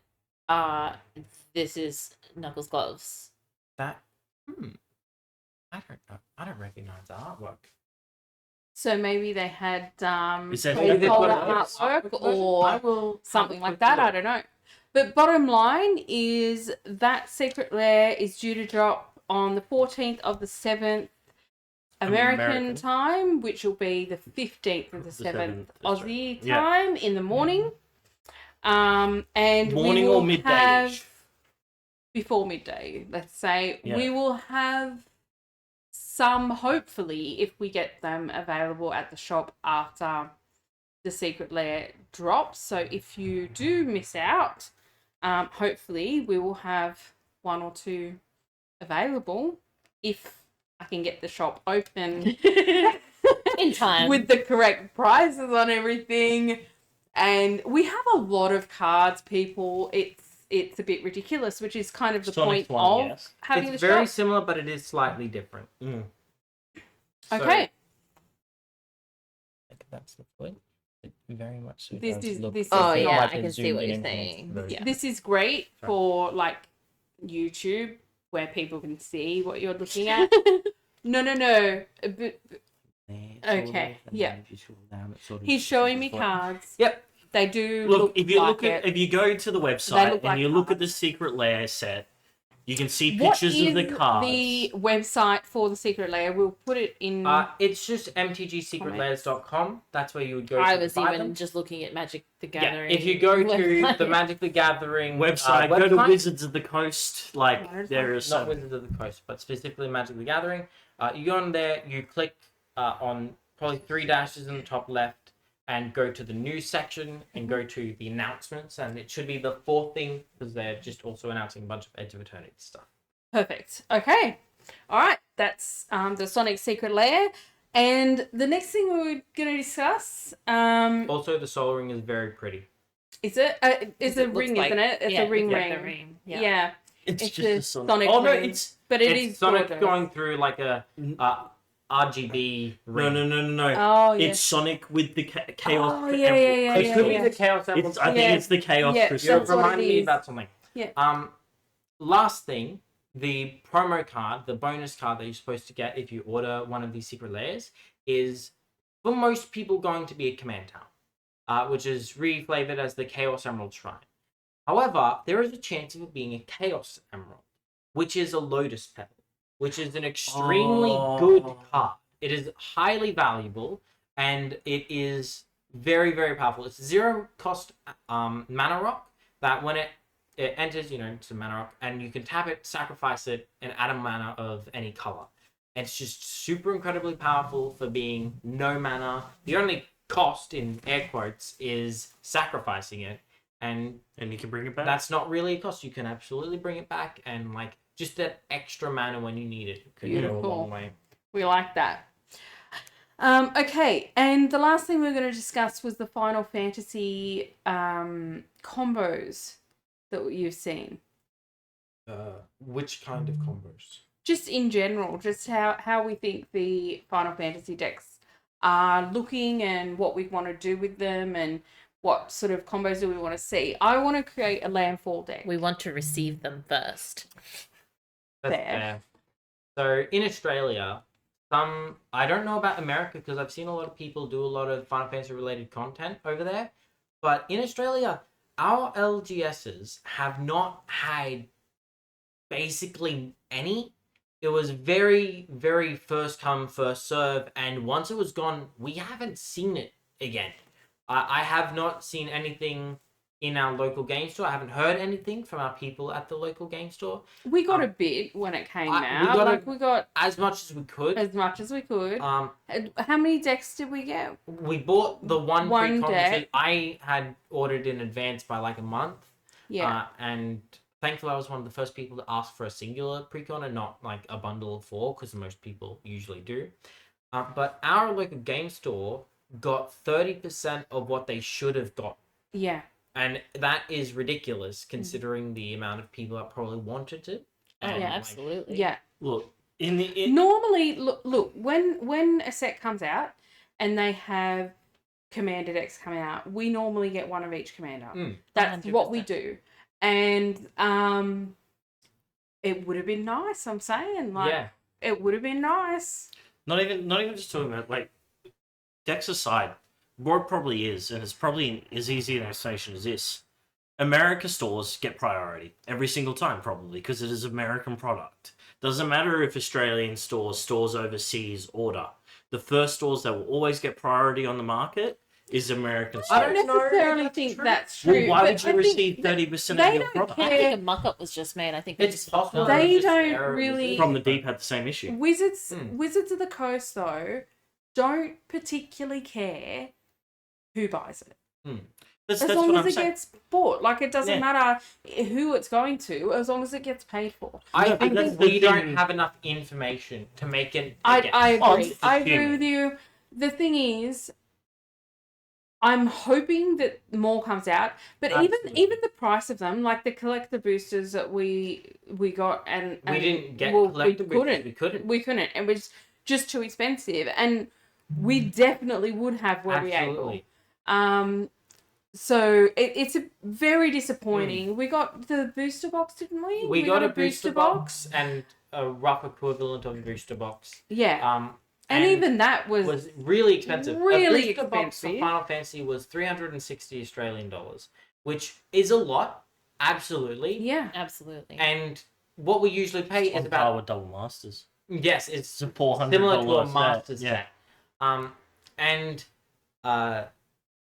this is Knuckles' gloves. That I don't know. I don't recognize the artwork. so maybe they had Is that- placeholder Maybe they've got an artwork artwork version? I or will something have a like that. quick I look. don't know. But bottom line is that Secret Lair is due to drop on the 14th of the 7th. American time, which will be the 15th of the 7th Aussie time in the morning. And Morning we will or midday-ish. have, before midday, let's say, we will have some, hopefully, if we get them available at the shop after the Secret Lair drops. So if you do miss out, hopefully we will have 1 or 2 available if I can get the shop open in time with the correct prices on everything. And we have a lot of cards, people. It's a bit ridiculous, which is kind of the Sonic's point one, of having It's the very shop. similar, but it is slightly different. So- Okay. That's the point. It very much so This does is- look this is Oh, not yeah, like I can see what you're saying. Yeah. This is great for like YouTube, where people can see what you're looking at. No. But, okay, yeah. He's showing me cards. Yep. They do Look, if you like look at it. if you go to the They website look and like you look at the cards. Secret Lair set, you can see What pictures is of the cards. the website for the Secret Lair? We'll put it in. It's just mtgsecretlairs.com. That's where you would go I to was buy even them. just looking at Magic the Yeah, Gathering. if you go to website. the Magic the Gathering website, go to website, Wizards of the Coast. Like Where's there that? is not some. Wizards of the Coast, but specifically Magic the Gathering. You go on there, you click on probably 3 dashes in the top left, and go to the news section and go to the announcements, and it should be the 4th thing because they're just also announcing a bunch of Edge of Eternity stuff. Perfect. Okay. All right. That's the Sonic Secret Lair. And the next thing we're going to discuss Also, the Soul Ring is very pretty. is it? It's a It looks ring, like- isn't it? It's yeah, a ring it's like ring. the ring. Yeah. Yeah. It's It's just a a Sonic. Sonic Oh no, ring. it's But it It's is Sonic gorgeous. going through like a RGB ring. no. Oh, It's yes. Sonic with the chaos. Oh, yeah. It could be yeah. the Chaos Emerald. It's, I think Yeah. it's the chaos Yeah, crystal. You're that's what it reminding me is. about something. Yeah. Last thing, the promo card, the bonus card that you're supposed to get if you order one of these Secret Lairs, is for most people going to be a command tower, which is reflavored as the Chaos Emerald Shrine. However, there is a chance of it being a Chaos Emerald, which is a Lotus Petal, which is an extremely good card. It is highly valuable, and it is very, very powerful. It's 0 cost mana rock that when it enters, it's a mana rock, and you can tap it, sacrifice it, and add a mana of any color. And it's just super incredibly powerful for being no mana. The only cost, in air quotes, is sacrificing it, and And you can bring it back. that's not really a cost. You can absolutely bring it back, and like just that extra mana when you need it could go a Beautiful. long way. We like that. Okay, and the last thing we're going to discuss was the Final Fantasy combos that you've seen. Which kind of combos? Just in general, just how we think the Final Fantasy decks are looking and what we want to do with them and what sort of combos do we want to see. I want to create a landfall deck. We want to receive them first. That's Fair. fair. So in Australia, I don't know about America because I've seen a lot of people do a lot of Final Fantasy related content over there. But in Australia, our LGSs have not had basically any. It was very, very first come, first serve, and once it was gone, we haven't seen it again. I have not seen anything in our local game store. I haven't heard anything from our people at the local game store. We got a bit when it came out. we We got As much as we could. as much as we could. Um, How many decks did we get? we bought the one One pre-con deck. that I had ordered in advance by like a month. Yeah. And thankfully I was one of the first people to ask for a singular pre-con and not like a bundle of 4 because most people usually do. But our local game store got 30% of what they should have got. Yeah. And that is ridiculous considering the amount of people that probably wanted it. Oh, And, yeah, like, absolutely. Yeah. Look, in Normally, look, when a set comes out and they have commander decks come out, we normally get one of each commander. That's what we 100%. do. And it would have been nice, I'm saying. Like, yeah. it would have been nice. not even just talking about like decks aside, what it probably is, and it's probably as easy an explanation as this. America stores get priority every single time, probably, because it is American product. Doesn't matter if Australian stores overseas order. The first stores that will always get priority on the market is American I stores. don't necessarily that's think true. that's Well, true. why but would you I think receive that 30% they of your don't product? I care. think a muck-up was just made. I think they It's just possible. They it was just don't error, it was really- just- From the Deep had the same issue. Wizards Mm. Wizards of the Coast though don't particularly care who buys it. That's As what long I'm as it saying. gets bought. Like it doesn't Yeah. matter who it's going to, as long as it gets paid for. I No, but think that's that the we don't thing. have enough information to make it. I Oh, agree. it's I agree assuming. with you. The thing is, I'm hoping that more comes out, but Absolutely. even the price of them, like the collector boosters that we got, and We didn't get well, collector boosters, we couldn't. it was just too expensive, and we definitely would have were we Absolutely. able. So it's a very disappointing. We got the booster box, didn't we? We got a booster box and a rough equivalent of a booster box. Yeah, and even that was really expensive. really a booster box for expensive. Final Fantasy was $360 Australian dollars, which is a lot, absolutely. yeah. absolutely. And what we usually pay is On par about with Double Masters. yes, it's It's a $400 similar to a set. master's Yeah. set. And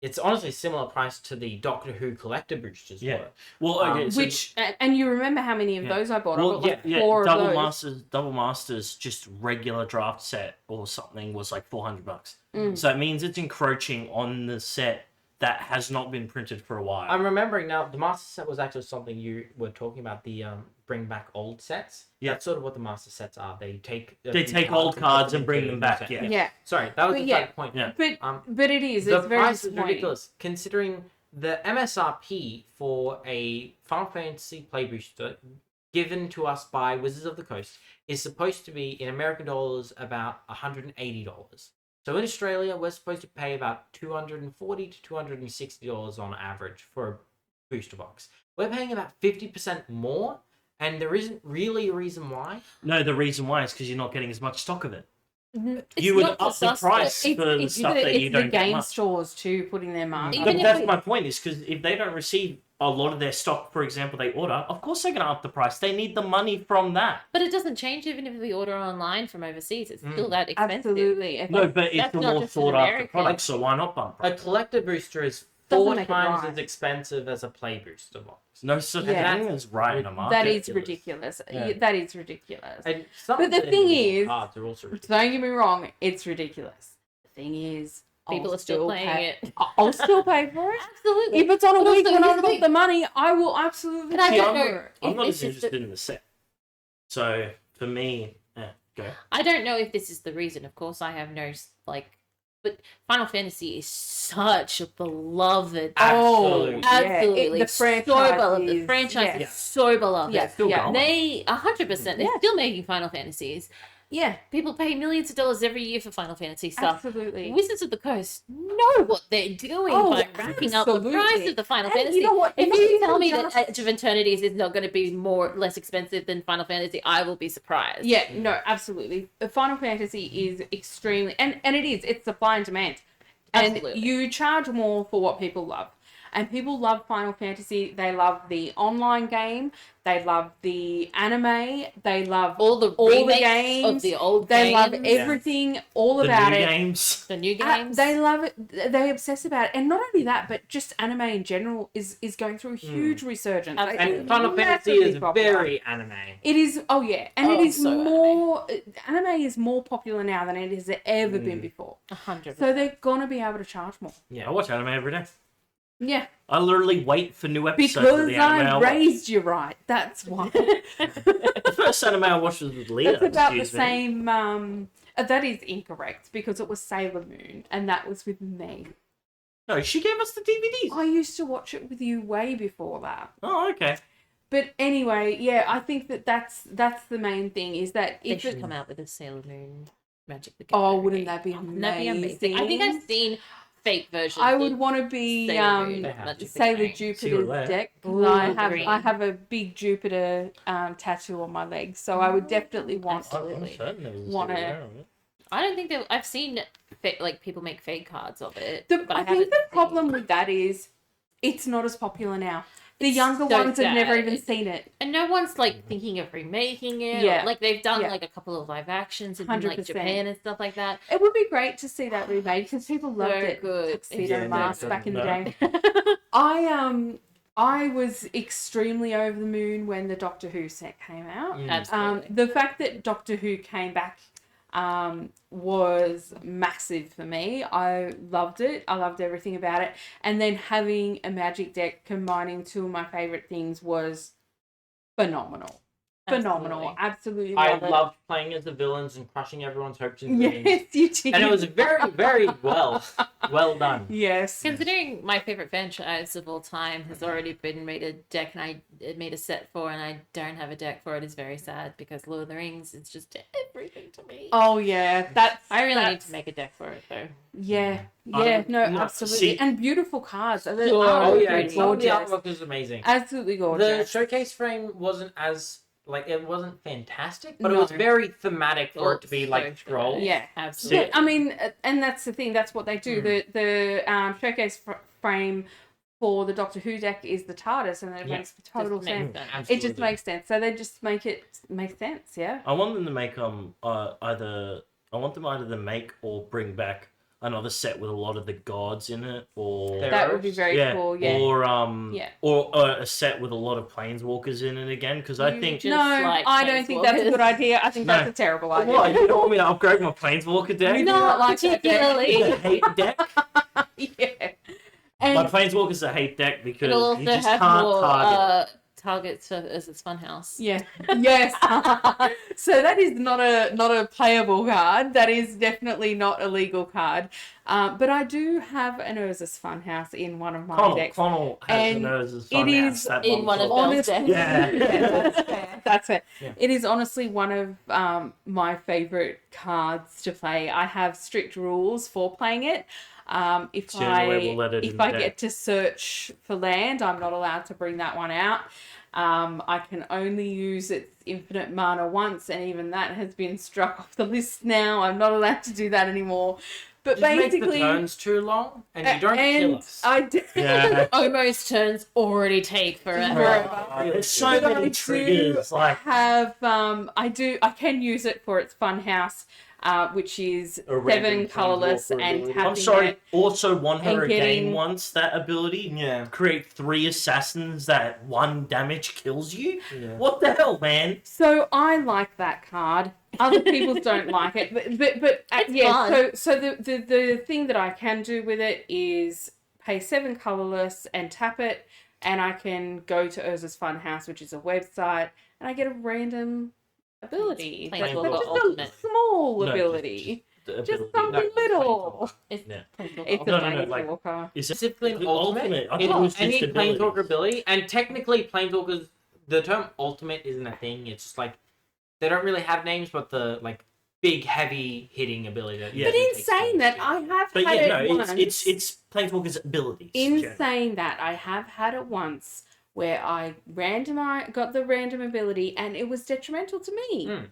it's honestly similar price to the Doctor Who collector boosters. Yeah. were. Well, okay, so Which and you remember how many of Yeah. those I bought? I well, bought like yeah, four Double of those. Double Masters, just regular draft set or something was like $400. Mm. So it means it's encroaching on the set that has not been printed for a while. I'm remembering now. The master set was actually something you were talking about. The bring back old sets. Yeah. That's sort of what the master sets are. They take old cards and put them bring into them a back, set. yeah. Yeah, Sorry, that was But the yeah. side point. Yeah. but it is. The It's very price is disappointing. ridiculous considering the MSRP for a Final Fantasy play booster given to us by Wizards of the Coast is supposed to be in American dollars about $180. So in Australia, we're supposed to pay about $240 to $260 on average for a booster box. We're paying about 50% more, and there isn't really a reason why. No, the reason why is because you're not getting as much stock of it. It's You would not up just the us, price though. for the stuff that you it's don't the get game much. stores too putting their mark. Even up. But if that's we- my point, is because if they don't receive a lot of their stock, for example, they order, of course they're going to up the price. They need the money from that. But it doesn't change even if we order online from overseas. It's still that expensive. Absolutely. No, but it's That's the not more just an sought after American. product, so why not bump A price? collector booster is Doesn't 4 make it times right. as expensive as a play booster box. No such Yeah. thing as right in a market. That is ridiculous. ridiculous. Yeah. That is ridiculous. And some But of the thing individual is- cards are also ridiculous. Don't get me wrong, it's ridiculous. The thing is, People I'll are still playing pay- it. I'll still pay for it. Absolutely. If it's on a But week also, when here's I've the got thing. the money, I will absolutely And I pay don't for know it. I'm if not this as is interested the- in the set. So, for me, go. I don't know if this is the reason. Of course, I have no but Final Fantasy is such a beloved. Absolutely. Absolutely, The so franchise beloved. The is- franchise yeah. is so beloved. Yeah, still yeah. going. They 100%. They're Yeah. still making Final Fantasies. Yeah, People pay millions of dollars every year for Final Fantasy stuff. absolutely. Wizards of the Coast know what they're doing Oh, by racking up the absolutely. price of the Final And Fantasy. you know what? If Not you even tell me just- that Age of Eternities is not going to be less expensive than Final Fantasy, I will be surprised. Yeah, no, absolutely. Final Fantasy is extremely, and it is. It's supply and demand, and Absolutely. you charge more for what people love. And people love Final Fantasy. They love the online game. They love the anime. They love all the remakes games. of the old They games, love everything all The about new it. games. the new games. They love it. They obsess about it, and not only that, but just anime in general is going through a huge resurgence. Absolutely. And Final Fantasy Massively is popular. very anime. It is. Oh yeah, and Oh, it is so more. Anime is more popular now than it has ever been before. 100%. So they're gonna be able to charge more. I watch anime every day. Yeah, I literally wait for new episodes of because the anime. I raised you right. That's why. The first anime I watched was with Leah. It's about the excuse me. same. That is incorrect because it was Sailor Moon, and that was with me. No, she gave us the DVDs. I used to watch it with you way before that. Oh, okay. But anyway, yeah, I think that's the main thing is that they if should it, come out with a Sailor Moon Magic the Oh, Gathering wouldn't game. that be Wouldn't that be amazing? I think amazing? I've seen fake versions. I of would want to be Sailor Moon They have Magic the Sailor Gathering. Jupiter's Silhouette. deck because Ooh, I green. have a big Jupiter tattoo on my leg, so I would definitely want Absolutely. I'm certain there was a Wanna- silhouette of it. I don't think that I've seen people make fake cards of it. The, but I I think haven't the seen- problem with that is it's not as popular now. The younger so ones have never sad. even seen it. And no one's like thinking of remaking it. Yeah. Or, like they've done Yeah. like a couple of live actions in 100%. like Japan and stuff like that. It would be great to see that remade because people loved So it. good. Tuxedo Yeah, Mask no, back in the no. day. I was extremely over the moon when the Doctor Who set came out. Absolutely. The fact that Doctor Who came back was massive for me. I loved it. I loved everything about it. And then having a Magic deck combining two of my favourite things was phenomenal. Phenomenal. Absolutely I love it. loved playing as the villains and crushing everyone's hopes and dreams. Yes, you did. And it was very, very well done. Yes. Considering my favorite franchise of all time has already been made a deck and I made a set for, and I don't have a deck for it, is very sad because Lord of the Rings is just everything to me. Oh yeah, I really need to make a deck for it though. Yeah, I yeah, don't- no, no, absolutely, see- and beautiful cards. Oh, Oh yeah, Absolutely some of the gorgeous. artwork is amazing. Absolutely The gorgeous. showcase frame wasn't as it wasn't fantastic, but it No. was very thematic for Oh, it to be so like good. troll. Yeah. Absolutely. But, I mean, and that's the thing. That's what they do. The showcase frame for the Doctor Who deck is the TARDIS, and it Yeah. makes total Just makes sense. sense. Absolutely. It just makes sense. So they just make it make sense. Yeah. I want them to make either to make or bring back another set with a lot of the gods in it, or There- That would be very yeah, cool. Yeah. or Yeah. or a set with a lot of planeswalkers in it again. Because I You think just No, like I don't think that's a good idea. I think No. that's a terrible idea. what, you don't want me to upgrade my planeswalker deck? We do Not like that deck. particularly. The hate deck. Yeah. My And planeswalker's a hate deck because It'll also you just have can't more target. targets as its funhouse. yeah, yes. So that is not a playable card. That is definitely not a legal card. But I do have an Urza's Funhouse in one of my decks. Conall has And an Urza's it Funhouse, is that in one of motherfucker. Belle's decks. Yeah. that's fair. That's fair. Yeah. It is honestly one of my favorite cards to play. I have strict rules for playing it. If It's the only way we'll let it if in I the get deck. to search for land, I'm not allowed to bring that one out. I can only use its infinite mana once, and even that has been struck off the list now. I'm not allowed to do that anymore. But Just make the basically, turns too long, and you don't and kill us. I do. Yeah. Almost turns already take forever. Forever. There's so But I many do triggers. Like have I can use it for its fun house, which is a random 7 colorless planeswalker and ability. tapping I'm sorry. it. Also, won her and a getting- game once. That ability. Yeah. Create 3 assassins that 1 damage kills you. Yeah. What the hell, man? So I like that card. Other people don't like it, but It's yeah. fun. So the thing that I can do with it is pay 7 colorless and tap it, and I can go to Urza's Funhouse, which is a website, and I get a random ability. Planeswalker That's just Ultimate. a small No, ability. The Just ability- something No, little. It's Yeah. It's No, a no, no, like- planeswalker. Is it Specifically in the Ultimate, I it thought it was was any just abilities. planeswalker ability, and technically planeswalkers, the term ultimate isn't a thing. It's just like they don't really have names, but the like big heavy hitting ability. That Yeah. But usually in takes saying turns. that, I have But had yeah, it no, once. it's planeswalker's abilities. In generally. saying that, I have had it once where I got the random ability, and it was detrimental to me. Mm.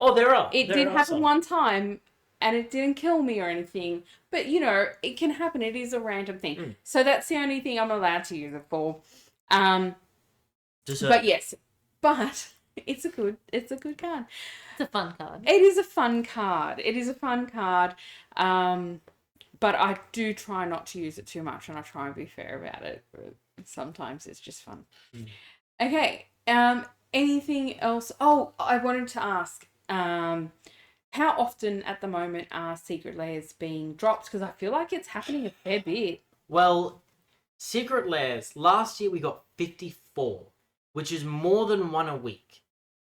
Oh, there are. It There did are happen some. one time, and it didn't kill me or anything. But it can happen. It is a random thing. Mm. So that's the only thing I'm allowed to use it for. Does But yes, it's a good card. It's a fun card. It is a fun card. But I do try not to use it too much, and I try and be fair about it. But sometimes it's just fun. Mm. Okay. Anything else? Oh, I wanted to ask. How often at the moment are secret layers being dropped? Because I feel like it's happening a fair bit. Well, secret layers. Last year we got 54, which is more than one a week,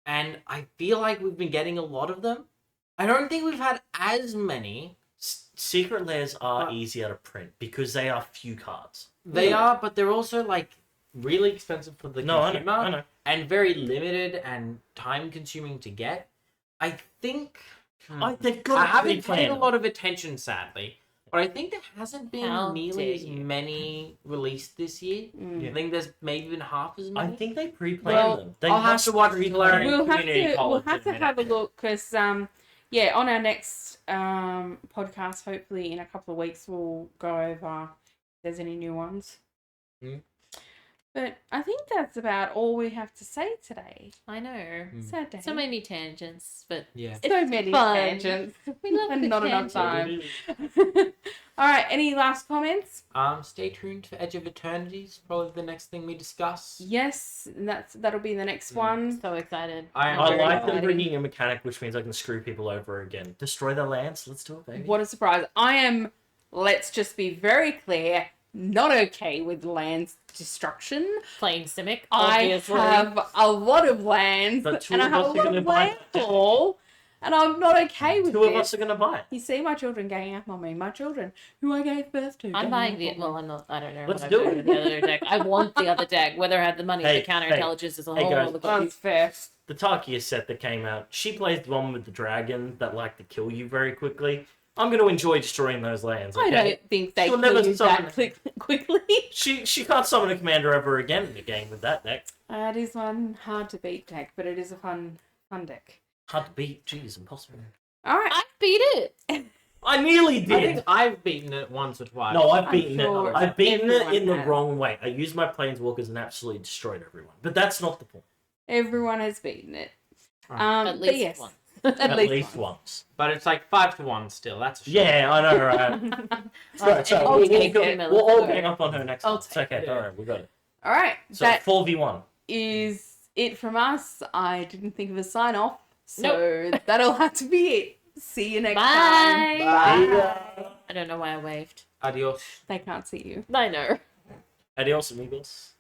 and I feel like we've been getting a lot of them. I don't think we've had as many. Secret layers are Uh, easier to print because they are few cards. They Yeah. are, but they're also like really expensive for the No, I consumer. know. I know. And very limited and time consuming to get. I think They've got I to haven't paid pre-plan a them. lot of attention, sadly, but I think there hasn't been How nearly dare as you. many released this year. Mm. I think there's maybe been half as many. I think they pre-plan Well, them. They I'll have must to watch pre-plan Learn them. We'll have community to college in a have a minute. look because on our next podcast, hopefully in a couple of weeks, we'll go over if there's any new ones. Hmm. But I think that's about all we have to say today. I know. Sad day. So many tangents, but Yeah. So many fun. tangents. we love And good not enough tangents. time. All right. Any last comments? Stay tuned for Edge of Eternities. Probably the next thing we discuss. Yes, that'll be the next one. So excited. I am I very like them excited. bringing a mechanic, which means I can screw people over again. Destroy their lands. Let's do it, baby. What a surprise! I am. Let's just be very clear. Not okay with lands destruction. Playing Simic, I obviously. have a lot of lands, But two and I of have a us are lot gonna of buy- landfall, and I'm not okay with Two of this. us are gonna buy it. You see my children gang up on me. My children, who I gave birth to. I'm gang buying up the. on me. Well, I'm not. I don't know. Let's what I'm do doing it. with the other deck. I want the other deck. Whether I have the money, Hey, the counter hey. intelligence is a Hey, whole guys. other That's fair. The Tarkia set that came out, she plays the one with the dragon that like to kill you very quickly. I'm going to enjoy destroying those lands. I Okay? don't think they She'll kill never you summon that quickly. She can't summon a commander ever again in the game with that deck. It is one hard to beat deck, but it is a fun deck. Hard to beat. Jeez, impossible. All right. I beat it. I nearly I did. think I've beaten it once or twice. No, I've I'm beaten sure it. I've beaten it everyone in the has. wrong way. I used my planeswalkers and absolutely destroyed everyone. But that's not the point. Everyone has beaten it. Right. At but least yes, once. At least once. But it's like 5-1 still. That's a shame. Yeah, I know, right? Sorry, I'll we'll, take we'll, it. we'll all gang up on her next I'll time. It's take okay, it. don't worry, we got it. All right. So, That 4v1. is it from us. I didn't think of a sign off, so that'll have to be it. See you next time. Bye. Bye. I don't know why I waved. Adios. They can't see you. I know. Adios, amigos.